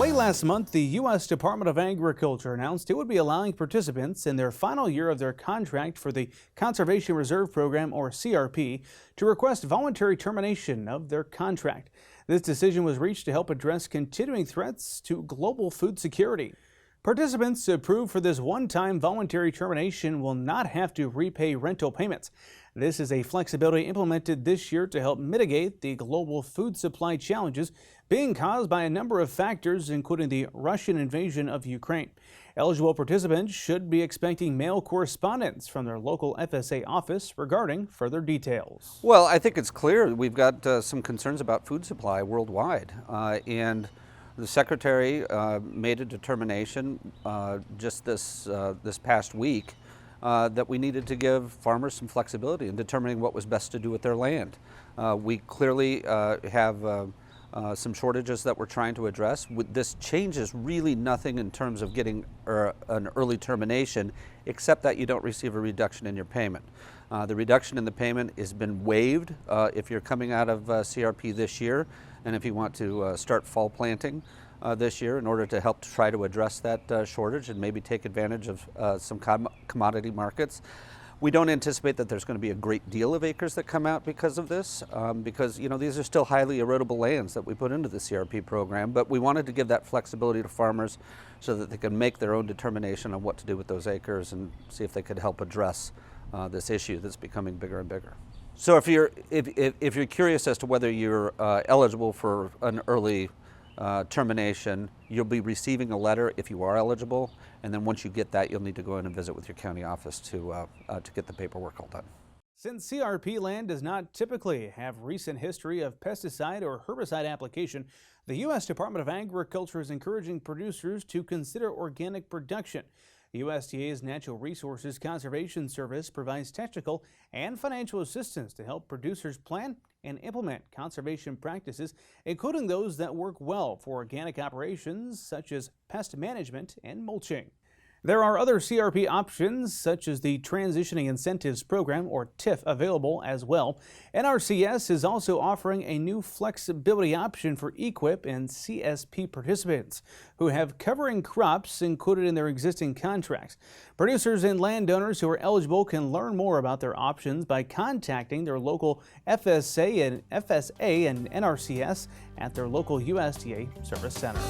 Late last month, the U.S. Department of Agriculture announced it would be allowing participants in their final year of their contract for the Conservation Reserve Program, or CRP, to request voluntary termination of their contract. This decision was reached to help address continuing threats to global food security. Participants approved for this one-time voluntary termination will not have to repay rental payments. This is a flexibility implemented this year to help mitigate the global food supply challenges being caused by a number of factors, including the Russian invasion of Ukraine. Eligible participants should be expecting mail correspondence from their local FSA office regarding further details. Well, I think it's clear we've got some concerns about food supply worldwide, and the Secretary made a determination just this past week that we needed to give farmers some flexibility in determining what was best to do with their land. We clearly have some shortages that we're trying to address. This changes really nothing in terms of getting an early termination, except that you don't receive a reduction in your payment. The reduction in the payment has been waived if you're coming out of CRP this year, and if you want to start fall planting this year in order to help to try to address that shortage and maybe take advantage of some commodity markets. We don't anticipate that there's going to be a great deal of acres that come out because of this, because these are still highly erodible lands that we put into the CRP program, but we wanted to give that flexibility to farmers so that they can make their own determination on what to do with those acres and see if they could help address this issue that's becoming bigger and bigger. So if you're curious as to whether you're eligible for an early termination, you'll be receiving a letter if you are eligible, and then once you get that, you'll need to go in and visit with your county office to get the paperwork all done. Since CRP land does not typically have recent history of pesticide or herbicide application, the U.S. Department of Agriculture is encouraging producers to consider organic production. The USDA's Natural Resources Conservation Service provides technical and financial assistance to help producers plan and implement conservation practices, including those that work well for organic operations such as pest management and mulching. There are other CRP options, such as the Transitioning Incentives Program, or TIF, available as well. NRCS is also offering a new flexibility option for EQIP and CSP participants who have covering crops included in their existing contracts. Producers and landowners who are eligible can learn more about their options by contacting their local FSA and NRCS at their local USDA Service Center.